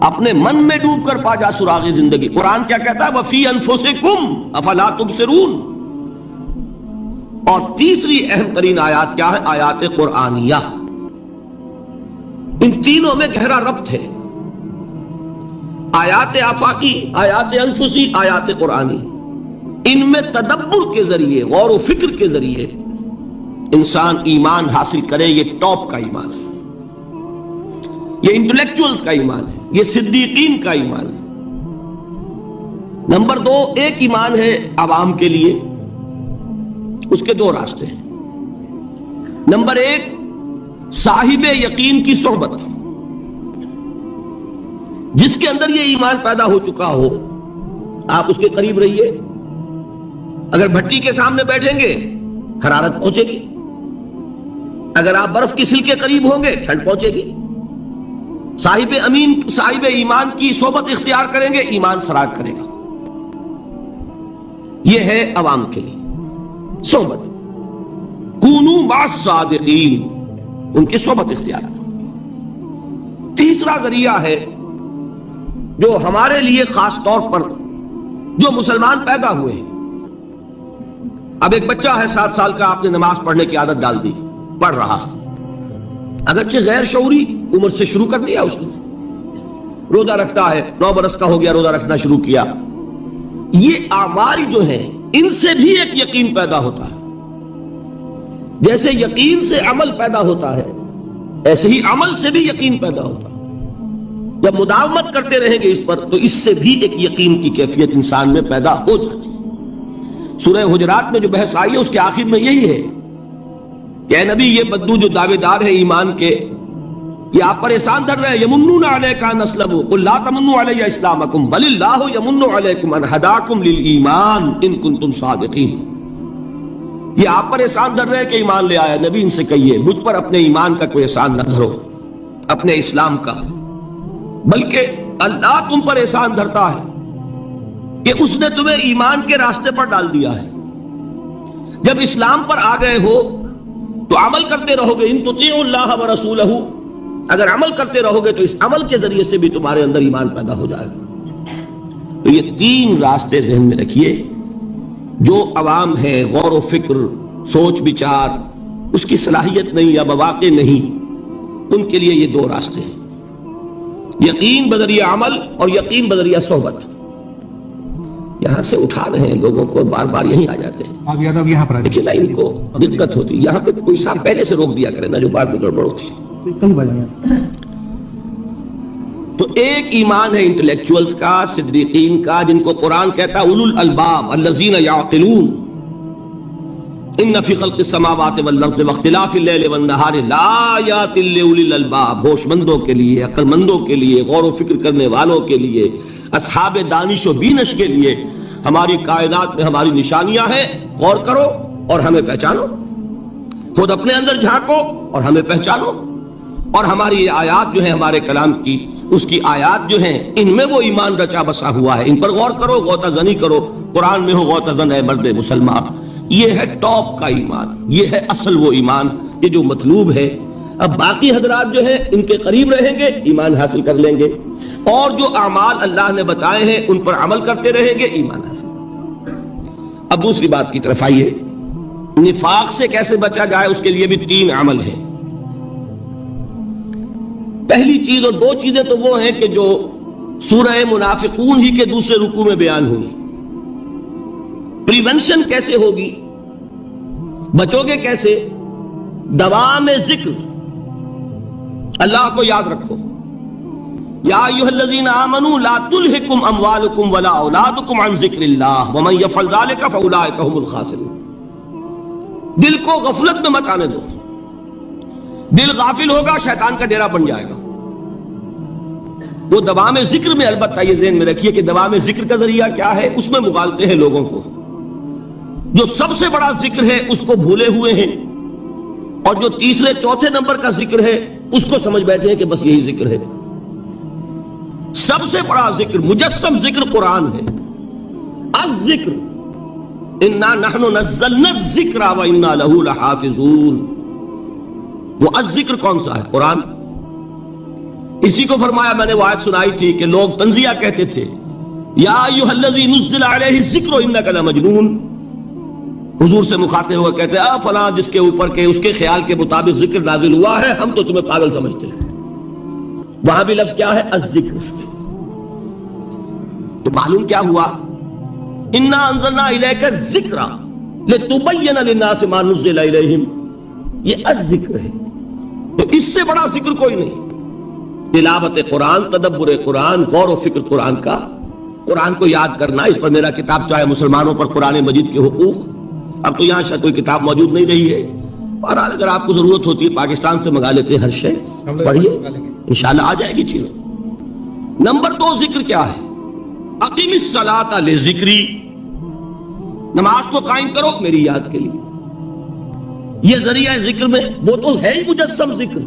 اپنے من میں ڈوب کر پا جا سراغ زندگی. قرآن کیا کہتا ہے؟ وفی انفسکم افلا تبصرون. اور تیسری اہم ترین آیات کیا ہے؟ آیات قرآنیہ. ان تینوں میں گہرا ربط ہے. آیات آفاقی، آیات انفسی، آیات قرآنی. ان میں تدبر کے ذریعے، غور و فکر کے ذریعے انسان ایمان حاصل کرے. یہ ٹاپ کا ایمان ہے، یہ انٹلیکچوئلز کا ایمان ہے، یہ صدیقین کا ایمان ہے. نمبر 2، ایک ایمان ہے عوام کے لیے، اس کے 2 راستے ہیں. نمبر 1، صاحب یقین کی صحبت. جس کے اندر یہ ایمان پیدا ہو چکا ہو، آپ اس کے قریب رہیے. اگر بھٹی کے سامنے بیٹھیں گے حرارت پہنچے گی، اگر آپ برف کی سل کے قریب ہوں گے ٹھنڈ پہنچے گی. صاحب ایمان کی صحبت اختیار کریں گے، ایمان سراغ کرے گا. یہ ہے عوام کے لیے صحبت. کونوا مع الصادقین، ان کی صحبت اختیار. تیسرا ذریعہ ہے جو ہمارے لیے خاص طور پر جو مسلمان پیدا ہوئے ہیں. اب ایک بچہ ہے 7 سال کا، آپ نے نماز پڑھنے کی عادت ڈال دی، پڑھ رہا، اگرچہ غیر شعوری عمر سے شروع کر دیا اس نے. روزہ رکھتا ہے، 9 برس کا ہو گیا، روزہ رکھنا شروع کیا. یہ اعمال جو ہیں ان سے بھی ایک یقین پیدا ہوتا ہے. جیسے یقین سے عمل پیدا ہوتا ہے، ایسے ہی عمل سے بھی یقین پیدا ہوتا ہے. جب مداومت کرتے رہیں گے اس پر تو اس سے بھی ایک یقین کی کیفیت انسان میں پیدا ہو جاتی ہے. سورہ حجرات میں جو بحث آئی ہے اس کے آخر میں یہی ہے کہ اے نبی، یہ بدو جو دعوے دار ہیں ایمان کے، یہ آپ پر احسان دھر رہے ہیں. یمنون علیک ان اسلموا قل لا تمنوا علی اسلامکم بل اللہ یمن علیکم ان ہداکم للایمان ان کنتم صادقین. یہ آپ پر احسان دھر رہے ہیں کہ ایمان لے آیا. نبی ان سے کہیے مجھ پر اپنے ایمان کا کوئی احسان نہ دھرو، اپنے اسلام کا، بلکہ اللہ تم پر احسان دھرتا ہے کہ اس نے تمہیں ایمان کے راستے پر ڈال دیا ہے. جب اسلام پر آ گئے ہو تو عمل کرتے رہو گے. ان تطیعوا اللہ ورسولہ، اگر عمل کرتے رہو گے تو اس عمل کے ذریعے سے بھی تمہارے اندر ایمان پیدا ہو جائے گا. تو یہ 3 راستے ذہن میں رکھیے. جو عوام ہے، غور و فکر، سوچ بچار، اس کی صلاحیت نہیں یا مواقع نہیں، ان کے لیے یہ 2 راستے ہیں، یقین بذریعہ عمل اور یقین بذریعہ صحبت. یہاں سے اٹھا رہے ہیں لوگوں کو، بار بار یہیں آ جاتے ہیں. آپ یادو یہاں پر لیکن ان کو دقت ہوتی ہے. یہاں پہ کوئی صاحب پہلے سے روک دیا کرے نا، جو بعد میں گڑبڑ ہوتی ہے. تو ایک ایمان ہے انٹلیکچوئلز کا، صدیقین کا، جن کو قرآن کہتا ہے اولو الالباب الذین یعقلون. ان فی خلق السماوات والارض واختلاف اللیل والنہار لآیات لأولی الالباب. ہوش مندوں کے لیے، عقل مندوں کے لیے، غور و فکر کرنے والوں کے لیے، اصحاب دانش و بینش کے لیے ہماری کائنات میں ہماری نشانیاں ہیں. غور کرو اور ہمیں پہچانو، خود اپنے اندر جھانکو اور ہمیں پہچانو. اور ہماری آیات جو ہیں ہمارے کلام کی، اس کی آیات جو ہیں ان میں وہ ایمان رچا بسا ہوا ہے. ان پر غور کرو، غوطہ زنی کرو. قرآن میں ہو غوطہ زن اے مرد مسلمان. یہ ہے ٹاپ کا ایمان، یہ ہے اصل وہ ایمان، یہ جو مطلوب ہے. اب باقی حضرات جو ہیں ان کے قریب رہیں گے، ایمان حاصل کر لیں گے، اور جو اعمال اللہ نے بتائے ہیں ان پر عمل کرتے رہیں گے، ایمان حاصل. اب دوسری بات کی طرف آئیے. نفاق سے کیسے بچا جائے، اس کے لیے بھی 3 عمل ہیں. پہلی چیز، اور 2 چیزیں تو وہ ہیں کہ جو سورہ منافقون ہی کے دوسرے رکوع میں بیان ہوئی. پریونشن کیسے ہوگی، بچو گے کیسے؟ دوام ذکر، اللہ کو یاد رکھو. یا ایھا الذین آمنوا لا تلہکم اموالکم ولا اولادکم عن ذکر اللہ ومن یفعل ذلک فاولئک هم الخاسرون. دل کو غفلت میں مت آنے دو. دل غافل ہوگا، شیطان کا ڈیرا بن جائے گا. وہ دوام ذکر میں، البتہ یہ ذہن میں رکھیے کہ دوام ذکر کا ذریعہ کیا ہے، اس میں مغالتے ہیں لوگوں کو. جو سب سے بڑا ذکر ہے اس کو بھولے ہوئے ہیں، اور جو تیسرے چوتھے نمبر کا ذکر ہے اس کو سمجھ بیٹھے ہیں کہ بس یہی ذکر ہے. سب سے بڑا ذکر، مجسم ذکر قرآن ہے. الذکر انا نحن نزلنا الذکر وانا له لحافظون. وہ الذکر کون سا ہے؟ قرآن. اسی کو فرمایا، میں نے وہ آیت سنائی تھی کہ لوگ تنزیہ کہتے تھے، یا ایھا الذی نزل علیہ الذکر انک لمجنون، حضور سے مخاطب ہوا کہتے ہیں فلاں جس کے اوپر کے اس کے خیال کے مطابق ذکر نازل ہوا ہے، ہم تو تمہیں پاگل سمجھتے ہیں۔ وہاں بھی لفظ کیا ہے؟ الذکر۔ تو معلوم کیا ہوا؟ انا انزلنا الیک الذکر لتبین للناس ما نزل الیہم، یہ الذکر ہے، تو اس سے بڑا ذکر کوئی نہیں۔ تلاوت قرآن، تدبر قرآن، غور و فکر قرآن کا، قرآن کو یاد کرنا، اس پر میرا کتاب چاہے مسلمانوں پر قرآن مجید کے حقوق، اب تو یہاں شاید کوئی کتاب موجود نہیں رہی ہے، بہرحال اگر آپ کو ضرورت ہوتی ہے پاکستان سے منگا لیتے ہیں، ہر شے پڑھیے انشاءاللہ آ جائے گی چیزیں۔ نمبر 2 ذکر کیا ہے؟ اقیم الصلاۃ لذکری، نماز کو قائم کرو میری یاد کے لیے۔ یہ ذریعہ ذکر میں وہ تو ہے ہی مجسم ذکر،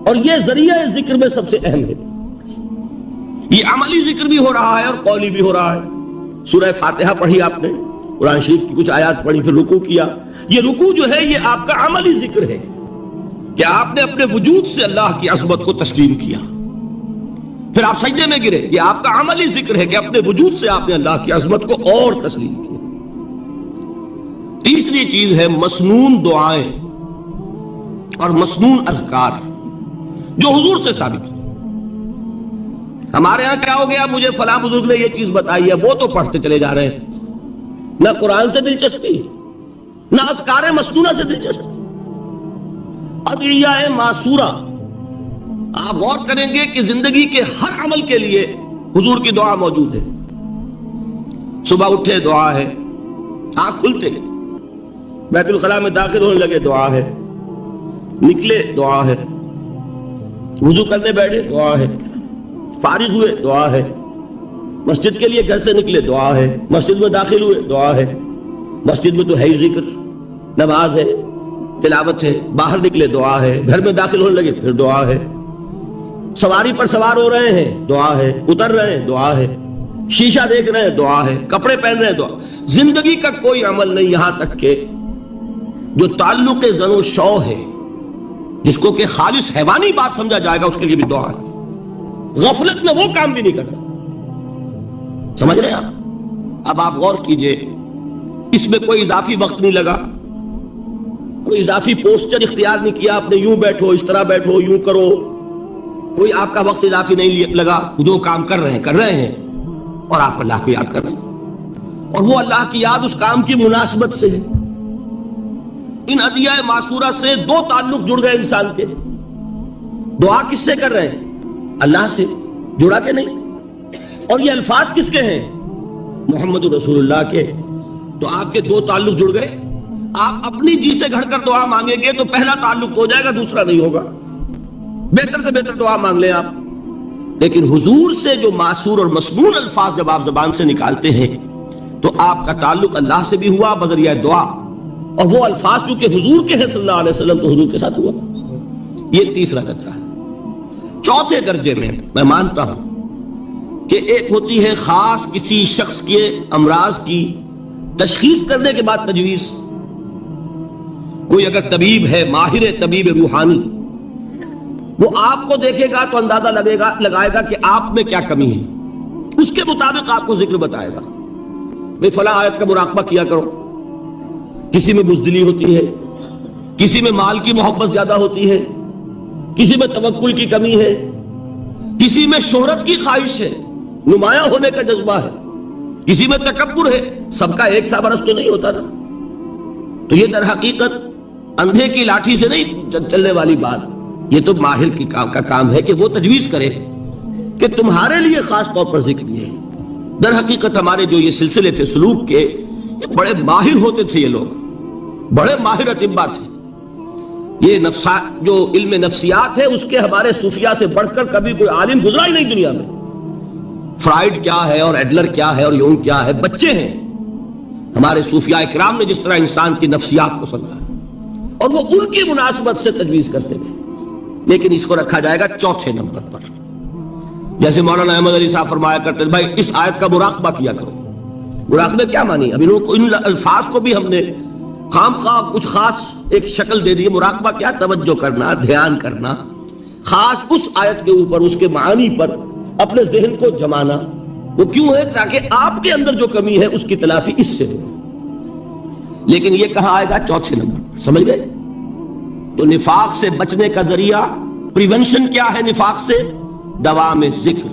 اور یہ ذریعہ ذکر میں سب سے اہم ہے۔ یہ عملی ذکر بھی ہو رہا ہے اور قولی بھی ہو رہا ہے۔ سورہ فاتحہ پڑھی آپ نے، قرآن شریف کی کچھ آیات پڑھی، پھر رکوع کیا۔ یہ رکوع جو ہے یہ آپ کا عملی ذکر ہے کہ آپ نے اپنے وجود سے اللہ کی عظمت کو تسلیم کیا۔ پھر آپ سجدے میں گرے، یہ آپ کا عملی ذکر ہے کہ اپنے وجود سے آپ نے اللہ کی عظمت کو اور تسلیم کیا۔ تیسری چیز ہے مسنون دعائیں اور مسنون اذکار جو حضور سے ثابت ہے۔ ہمارے ہاں کیا ہو گیا؟ مجھے فلاں بزرگ نے یہ چیز بتائی ہے، وہ تو پڑھتے چلے جا رہے ہیں، نہ قرآن سے دلچسپی، نہ اذکار مسنونہ سے دلچسپی، ادعیہ معصورہ۔ آپ غور کریں گے کہ زندگی کے ہر عمل کے لیے حضور کی دعا موجود ہے۔ صبح اٹھے دعا ہے، آنکھ کھلتے بیت الخلاء میں داخل ہونے لگے دعا ہے، نکلے دعا ہے، وضو کرنے بیٹھے دعا ہے، فارغ ہوئے دعا ہے، مسجد کے لیے گھر سے نکلے دعا ہے، مسجد میں داخل ہوئے دعا ہے، مسجد میں تو ہے ہی ذکر، نماز ہے، تلاوت ہے، باہر نکلے دعا ہے، گھر میں داخل ہونے لگے پھر دعا ہے، سواری پر سوار ہو رہے ہیں دعا ہے، اتر رہے ہیں دعا ہے، شیشہ دیکھ رہے ہیں دعا ہے، کپڑے پہن رہے ہیں دعا۔ زندگی کا کوئی عمل نہیں یہاں تک کہ جو تعلق زن و شو ہے، جس کو کہ خالص حیوانی بات سمجھا جائے گا، اس کے لیے بھی دعا ہے۔ غفلت میں وہ کام بھی نہیں کرتا، سمجھ رہے ہیں آپ؟ اب آپ غور کیجئے، اس میں کوئی اضافی وقت نہیں لگا، کوئی اضافی پوسچر اختیار نہیں کیا آپ نے، یوں بیٹھو، اس طرح بیٹھو، یوں کرو، کوئی آپ کا وقت اضافی نہیں لگا، جو کام کر رہے ہیں اور آپ اللہ کو یاد کر رہے ہیں، اور وہ اللہ کی یاد اس کام کی مناسبت سے ہے۔ ان ادعیہ معصورہ سے 2 تعلق جڑ گئے انسان کے۔ دعا کس سے کر رہے ہیں؟ اللہ سے، جڑا کہ نہیں؟ اور یہ الفاظ کس کے ہیں؟ محمد رسول اللہ کے۔ تو آپ کے 2 تعلق جڑ گئے۔ آپ اپنی جی سے گھڑ کر دعا مانگیں گے تو پہلا تعلق ہو جائے گا، دوسرا نہیں ہوگا۔ بہتر سے بہتر دعا مانگ لیں آپ، لیکن حضور سے جو معصور اور مسنون الفاظ جب آپ زبان سے نکالتے ہیں تو آپ کا تعلق اللہ سے بھی ہوا بذریعہ دعا، اور وہ الفاظ جو کہ حضور کے ہیں صلی اللہ علیہ وسلم تو حضور کے ساتھ ہوا۔ یہ تیسرا درجہ ہے۔ چوتھے درجے میں مانتا ہوں کہ ایک ہوتی ہے خاص کسی شخص کے امراض کی تشخیص کرنے کے بعد تجویز۔ کوئی اگر طبیب ہے، ماہر طبیب روحانی، وہ آپ کو دیکھے گا تو اندازہ لگائے گا کہ آپ میں کیا کمی ہے، اس کے مطابق آپ کو ذکر بتائے گا۔ بھئی فلاں آیت کا مراقبہ کیا کرو۔ کسی میں بزدلی ہوتی ہے، کسی میں مال کی محبت زیادہ ہوتی ہے، کسی میں توکل کی کمی ہے، کسی میں شہرت کی خواہش ہے، نمایاں ہونے کا جذبہ ہے، کسی میں تکبر ہے۔ سب کا ایک سا برس تو نہیں ہوتا نا۔ تو یہ در حقیقت اندھے کی لاٹھی سے نہیں چلنے والی بات، یہ تو ماہر کی کا کام ہے کہ وہ تجویز کرے کہ تمہارے لیے خاص طور پر ذکر یہ ہے۔ در حقیقت ہمارے جو یہ سلسلے تھے سلوک کے، یہ بڑے ماہر ہوتے تھے، یہ لوگ بڑے ماہر اطباء تھے۔ یہ جو علم نفسیات ہے اس کے ہمارے صوفیاء سے بڑھ کر کبھی کوئی عالم گزرا ہی نہیں دنیا میں۔ فرائیڈ کیا ہے اور ایڈلر کیا ہے اور یونگ کیا ہے، بچے ہیں۔ ہمارے صوفیاء اکرام نے جس طرح انسان کی نفسیات کو سمجھا اور وہ ان کی مناسبت سے تجویز کرتے تھے، لیکن اس کو رکھا جائے گا چوتھے نمبر پر۔ جیسے مولانا احمد علی صاحب فرمایا کرتے تھے، بھائی اس آیت کا مراقبہ کیا کرو۔ مراقبہ کیا مانی؟ اب ان الفاظ کو بھی ہم نے خام خواہ کچھ خاص ایک شکل دے دی۔ مراقبہ کیا؟ توجہ کرنا، دھیان کرنا، خاص اس آیت کے اوپر، اس کے معانی پر اپنے ذہن کو جمانا، وہ کیوں ہے؟ تاکہ آپ کے اندر جو کمی ہے اس کی تلافی اس سے ہو۔ لیکن یہ کہاں آئے گا؟ چوتھے نمبر، سمجھ گئے؟ تو نفاق سے بچنے کا ذریعہ، پریونشن کیا ہے نفاق سے؟ دوام ذکر۔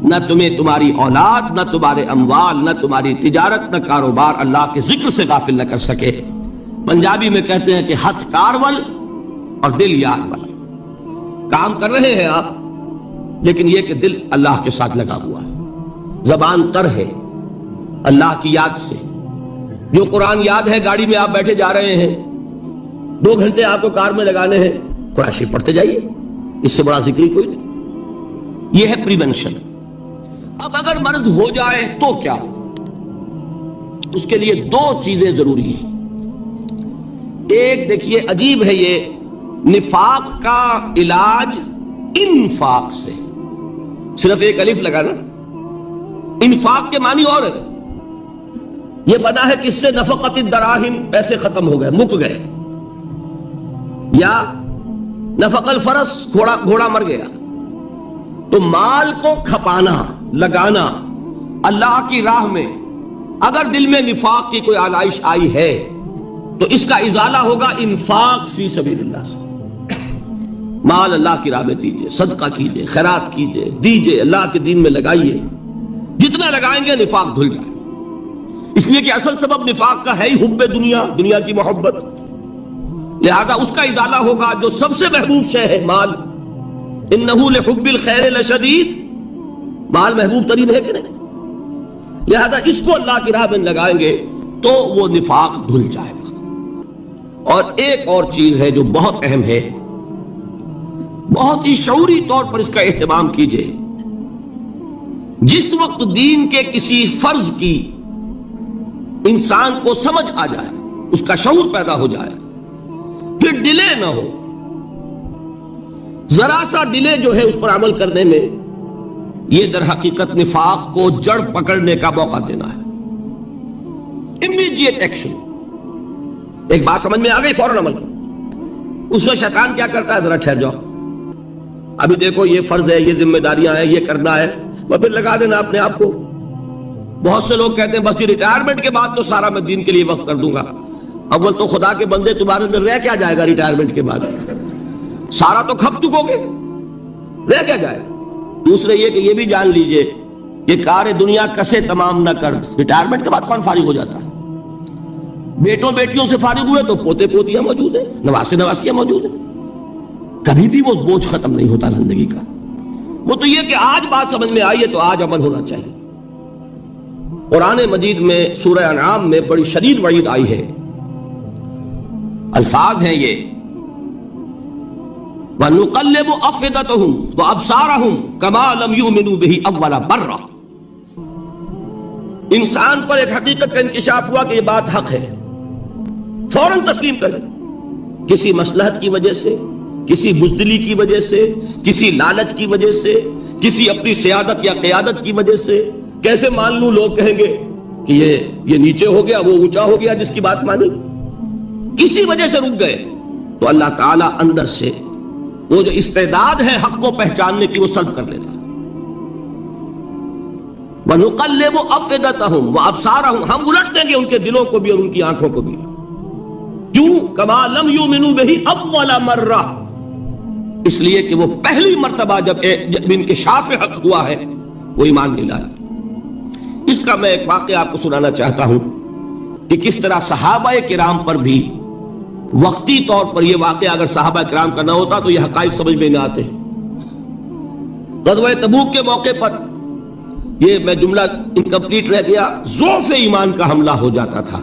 نہ تمہیں تمہاری اولاد، نہ تمہارے اموال، نہ تمہاری تجارت، نہ کاروبار اللہ کے ذکر سے غافل نہ کر سکے۔ پنجابی میں کہتے ہیں کہ ہتھ کارول اور دل یار ول۔ کام کر رہے ہیں آپ، لیکن یہ کہ دل اللہ کے ساتھ لگا ہوا ہے، زبان تر ہے اللہ کی یاد سے۔ جو قرآن یاد ہے، گاڑی میں آپ بیٹھے جا رہے ہیں، 2 گھنٹے آپ کو کار میں لگانے ہیں، قرآن شریف پڑھتے جائیے، اس سے بڑا ذکر کوئی نہیں۔ یہ ہے پریونشن۔ اب اگر مرض ہو جائے تو کیا؟ اس کے لیے 2 چیزیں ضروری ہیں۔ ایک دیکھیے، عجیب ہے یہ، نفاق کا علاج انفاق سے، صرف ایک الف لگانا۔ انفاق کے معنی اور ہے، یہ بنا ہے کس سے؟ نفقت الدراہم، پیسے ختم ہو گئے، مک گئے، یا نفق الفرس، گھوڑا مر گیا۔ تو مال کو کھپانا، لگانا اللہ کی راہ میں، اگر دل میں نفاق کی کوئی آلائش آئی ہے تو اس کا ازالہ ہوگا انفاق فی سبیل اللہ سے۔ مال اللہ کی راہ میں دیجئے، صدقہ کیجئے، خیرات کیجئے، دیجئے، اللہ کے دین میں لگائیے۔ جتنا لگائیں گے نفاق دھل جائے، اس لیے کہ اصل سبب نفاق کا ہے ہی حب دنیا، دنیا کی محبت۔ لہذا اس کا ازالہ ہوگا جو سب سے محبوب شے ہے، مال۔ انہ لحب الخیر لشدید، مال محبوب ترین ہے کہ نہیں؟ لہذا اس کو اللہ کی راہ میں لگائیں گے تو وہ نفاق دھل جائے گا۔ اور ایک اور چیز ہے جو بہت اہم ہے، بہت ہی شعوری طور پر اس کا اہتمام کیجئے۔ جس وقت دین کے کسی فرض کی انسان کو سمجھ آ جائے، اس کا شعور پیدا ہو جائے، پھر ڈیلے نہ ہو۔ ذرا سا ڈیلے جو ہے اس پر عمل کرنے میں، یہ در حقیقت نفاق کو جڑ پکڑنے کا موقع دینا ہے۔ امیڈیٹ ایکشن، ایک بات سمجھ میں آ گئی، فوراً عمل کرو۔ اس میں شیطان کیا کرتا ہے؟ ذرا ٹھہر جاؤ، ابھی دیکھو یہ فرض ہے، یہ ذمہ داریاں ہیں، یہ کرنا ہے، اور پھر لگا دینا اپنے آپ کو۔ بہت سے لوگ کہتے ہیں بس یہ ریٹائرمنٹ کے بعد تو سارا میں دین کے لیے وقف کر دوں گا۔ اول تو خدا کے بندے، تمہارے اندر رہ کیا جائے گا ریٹائرمنٹ کے بعد؟ سارا تو کھپ چکو گے، رہ کیا جائے گا؟ دوسرے یہ کہ یہ بھی جان لیجئے کہ کار دنیا کسے تمام نہ کر، ریٹائرمنٹ کے بعد کون فارغ ہو جاتا ہے؟ بیٹوں بیٹیوں سے فارغ ہوئے تو پوتے پوتیاں موجود ہیں، نواسے نواسیاں موجود ہیں، کبھی بھی وہ بوجھ ختم نہیں ہوتا زندگی کا۔ وہ تو یہ کہ آج بات سمجھ میں آئی ہے تو آج عمل ہونا چاہیے۔ قرآن مجید میں سورہ انعام میں بڑی شدید وعید آئی ہے، الفاظ ہیں یہ، وَنُقَلِّبُ أَفْئِدَتَهُمْ وَأَبْصَارَهُمْ كَمَا لَمْ يُؤْمِنُوا بِهِ أَوَّلَ مَرَّةٍ۔ انسان پر ایک حقیقت کا انکشاف ہوا کہ یہ بات حق ہے، فوراً تسلیم کر لیں۔ کسی مصلحت کی وجہ سے، کسی بزدلی کی وجہ سے، کسی لالچ کی وجہ سے، کسی اپنی سیادت یا قیادت کی وجہ سے، کیسے مان لوں؟ لوگ کہیں گے کہ یہ نیچے ہو گیا، وہ اونچا ہو گیا جس کی بات مانی، کسی وجہ سے رک گئے، تو اللہ تعالیٰ اندر سے وہ جو استعداد ہے حق کو پہچاننے کی وہ سلب کر لیتا ہے۔ وَنُقَلِّبُ أَفْئِدَتَهُمْ وَأَبْصَارَهُمْ، ہم الٹ دیں گے ان کے دلوں کو بھی اور ان کی آنکھوں کو بھی۔ کیوں؟ كَمَا لَمْ يُؤْمِنُوا بِهِ أَوَّلَ مَرَّةٍ، اس لیے کہ وہ پہلی مرتبہ جب انکشاف حق ہوا ہے وہ ایمان نہیں لائے۔ اس کا میں ایک واقعہ آپ کو سنانا چاہتا ہوں کہ کس طرح صحابہ کرام پر بھی وقتی طور پر یہ واقعہ اگر صحابہ کرام کا نہ ہوتا تو یہ حقائق سمجھ میں نہ آتے۔ غزوہ تبوک کے موقع پر یہ میں جملہ انکمپلیٹ رہ گیا، ضعف ایمان کا حملہ ہو جاتا تھا۔